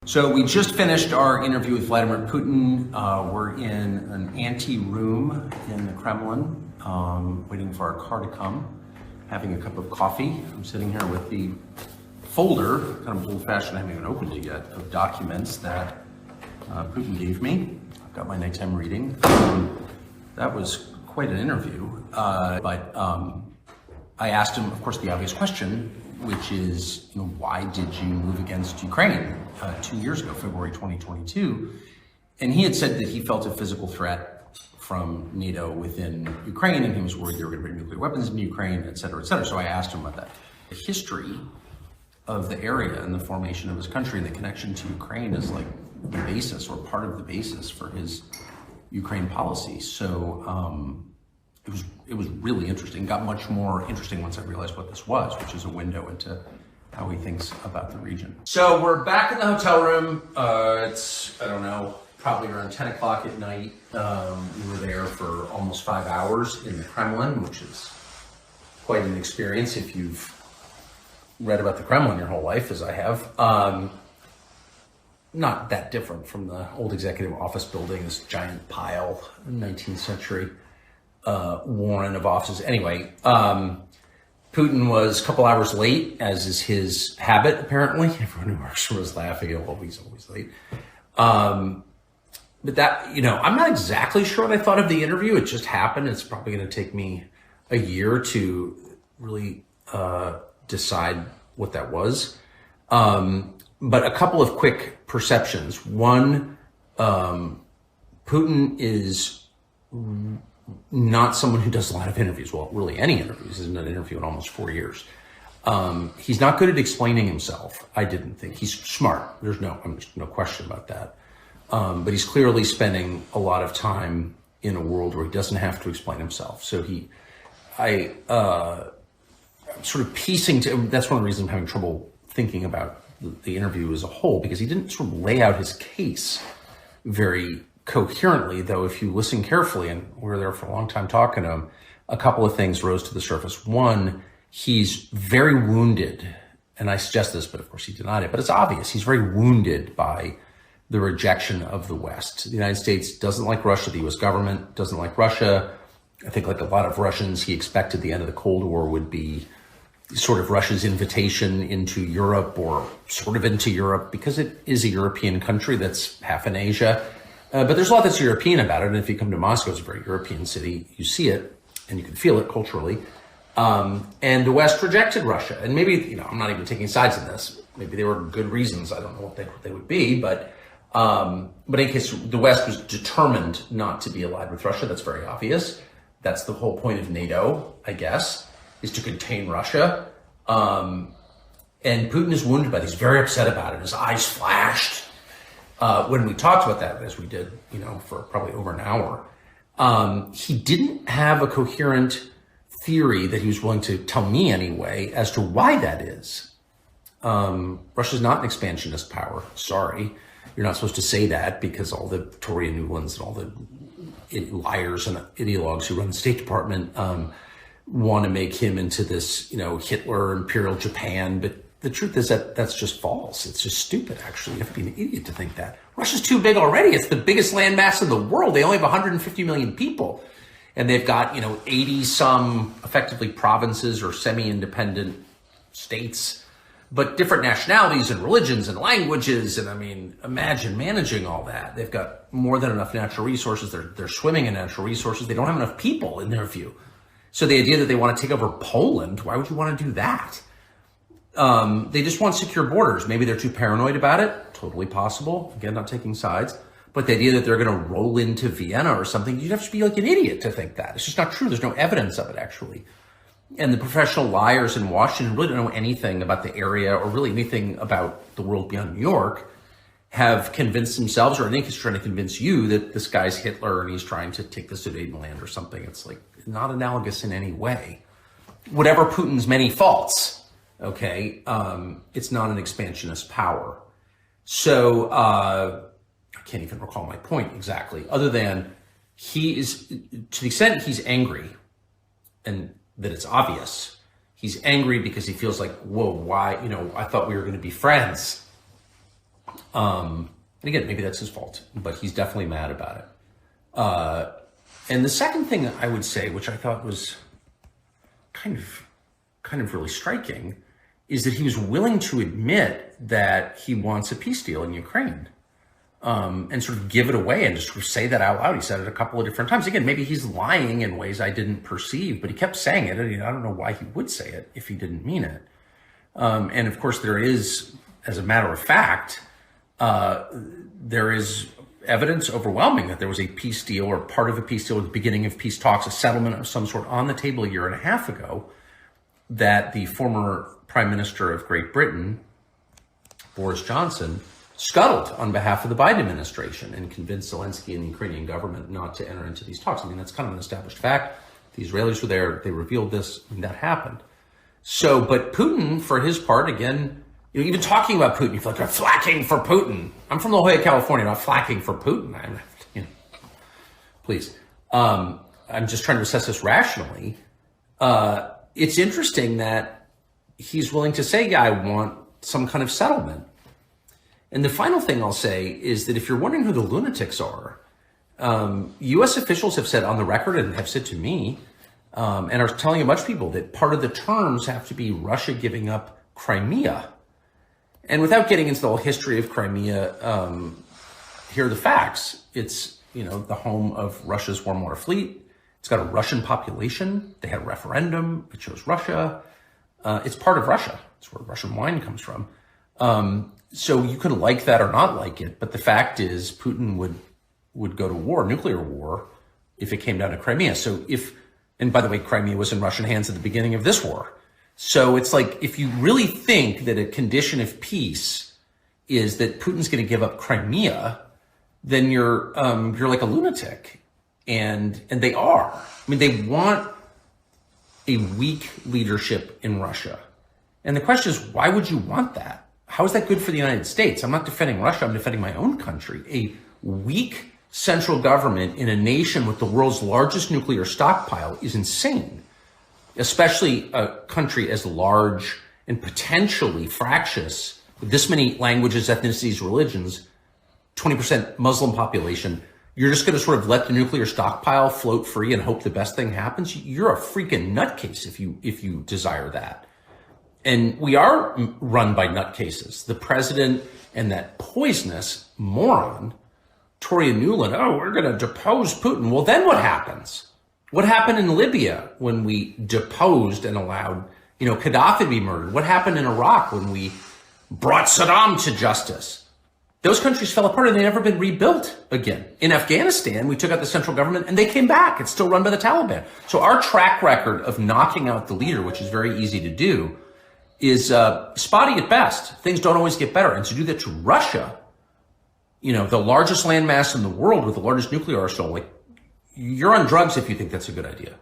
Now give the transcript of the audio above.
So we just finished our interview with Vladimir Putin. We're in an ante-room in the Kremlin, waiting for our car to come, having a cup of coffee. I'm sitting here with the folder, kind of old-fashioned, I haven't even opened it yet, of documents that Putin gave me. I've got my nighttime reading. That was quite an interview, but I asked him, of course, the obvious question, which is, why did you move against Ukraine 2 years ago, February 2022? And he had said that he felt a physical threat from NATO within Ukraine, and he was worried they were going to bring nuclear weapons into Ukraine, et cetera, et cetera. So I asked him about that. The history of the area and the formation of his country and the connection to Ukraine is like the basis or part of the basis for his Ukraine policy. So it was really interesting. Got much more interesting once I realized what this was, which is a window into how he thinks about the region. So we're back in the hotel room. It's, I don't know, probably around 10 o'clock at night. We were there for almost 5 hours in the Kremlin, which is quite an experience if you've read about the Kremlin your whole life, as I have. Not that different from the old executive office building, this giant pile, 19th century warren of offices. Anyway, Putin was a couple hours late, as is his habit, apparently. Everyone who works for him was laughing at, well, he's always late. But that, I'm not exactly sure what I thought of the interview. It just happened. It's probably going to take me a year to really decide what that was. But a couple of quick perceptions. One, Putin is not someone who does a lot of interviews. Well, really any interviews. He's done an interview in almost 4 years. He's not good at explaining himself, I didn't think. He's smart. There's no question about that. But he's clearly spending a lot of time in a world where he doesn't have to explain himself. So I'm sort of piecing that's one of the reasons I'm having trouble thinking about the interview as a whole, because he didn't sort of lay out his case very coherently, though if you listen carefully, and we were there for a long time talking to him, a couple of things rose to the surface. One, he's very wounded, and I suggest this, but of course he denied it, but it's obvious. He's very wounded by the rejection of the West. The United States doesn't like Russia. The US government doesn't like Russia. I think like a lot of Russians, he expected the end of the Cold War would be sort of Russia's invitation into Europe, or sort of into Europe, because it is a European country that's half in Asia. But there's a lot that's European about it. And if you come to Moscow, it's a very European city. You see it and you can feel it culturally. And the West rejected Russia. And maybe, I'm not even taking sides in this. Maybe there were good reasons. I don't know what they would be. But in any case, the West was determined not to be allied with Russia. That's very obvious. That's the whole point of NATO, I guess, is to contain Russia. And Putin is wounded by this. He's very upset about it. His eyes flashed. When we talked about that, as we did, for probably over an hour, he didn't have a coherent theory that he was willing to tell me anyway as to why that is. Russia's not an expansionist power. Sorry. You're not supposed to say that, because all the Tory Newlands and all the liars and ideologues who run the State Department want to make him into this, Hitler, Imperial Japan. But the truth is that that's just false. It's just stupid, actually. You have to be an idiot to think that. Russia's too big already. It's the biggest landmass in the world. They only have 150 million people. And they've got, 80 some effectively provinces or semi-independent states, but different nationalities and religions and languages. And imagine managing all that. They've got more than enough natural resources. They're swimming in natural resources. They don't have enough people in their view. So the idea that they want to take over Poland, why would you want to do that? They just want secure borders. Maybe they're too paranoid about it. Totally possible. Again, not taking sides. But the idea that they're going to roll into Vienna or something, you'd have to be like an idiot to think that. It's just not true. There's no evidence of it, actually. And the professional liars in Washington really don't know anything about the area or really anything about the world beyond New York, have convinced themselves, or I think he's trying to convince you, that this guy's Hitler and he's trying to take the Sudetenland or something. It's like not analogous in any way. Whatever Putin's many faults, okay, it's not an expansionist power. So I can't even recall my point exactly, other than he is, to the extent he's angry, and that it's obvious, he's angry because he feels like, whoa, why, I thought we were going to be friends. And again, maybe that's his fault, but he's definitely mad about it. And the second thing I would say, which I thought was kind of really striking, is that he was willing to admit that he wants a peace deal in Ukraine, and sort of give it away and just sort of say that out loud. He said it a couple of different times. Again, maybe he's lying in ways I didn't perceive, but he kept saying it. And I don't know why he would say it if he didn't mean it. And of course, there is, as a matter of fact, there is evidence overwhelming that there was a peace deal or part of a peace deal at the beginning of peace talks, a settlement of some sort on the table a year and a half ago, that the former Prime Minister of Great Britain, Boris Johnson, scuttled on behalf of the Biden administration and convinced Zelensky and the Ukrainian government not to enter into these talks. I mean, that's kind of an established fact. The Israelis were there. They revealed this, and that happened. So, but Putin, for his part, again, even talking about Putin, you feel like you're flacking for Putin. I'm from La Jolla, California, not flacking for Putin. Please. I'm just trying to assess this rationally. It's interesting that he's willing to say, yeah, I want some kind of settlement. And the final thing I'll say is that if you're wondering who the lunatics are, U.S. officials have said on the record and have said to me, and are telling a bunch of people that part of the terms have to be Russia giving up Crimea. And without getting into the whole history of Crimea, here are the facts. It's, the home of Russia's warm water fleet. It's got a Russian population. They had a referendum. It chose Russia. It's part of Russia. It's where Russian wine comes from. So you can like that or not like it, but the fact is Putin would go to war, nuclear war, if it came down to Crimea. So and by the way, Crimea was in Russian hands at the beginning of this war. So it's like, if you really think that a condition of peace is that Putin's going to give up Crimea, then you're like a lunatic. And they are. I mean, they want a weak leadership in Russia. And the question is, why would you want that? How is that good for the United States? I'm not defending Russia. I'm defending my own country. A weak central government in a nation with the world's largest nuclear stockpile is insane, especially a country as large and potentially fractious, with this many languages, ethnicities, religions, 20% Muslim population. You're just going to sort of let the nuclear stockpile float free and hope the best thing happens? You're a freaking nutcase if you desire that. And we are run by nutcases. The president and that poisonous moron, Toria Nuland, we're going to depose Putin. Well, then what happens? What happened in Libya when we deposed and allowed, Gaddafi to be murdered? What happened in Iraq when we brought Saddam to justice? Those countries fell apart and they've never been rebuilt again. In Afghanistan, we took out the central government and they came back. It's still run by the Taliban. So our track record of knocking out the leader, which is very easy to do, is spotty at best. Things don't always get better. And to do that to Russia, the largest landmass in the world with the largest nuclear arsenal, you're on drugs if you think that's a good idea.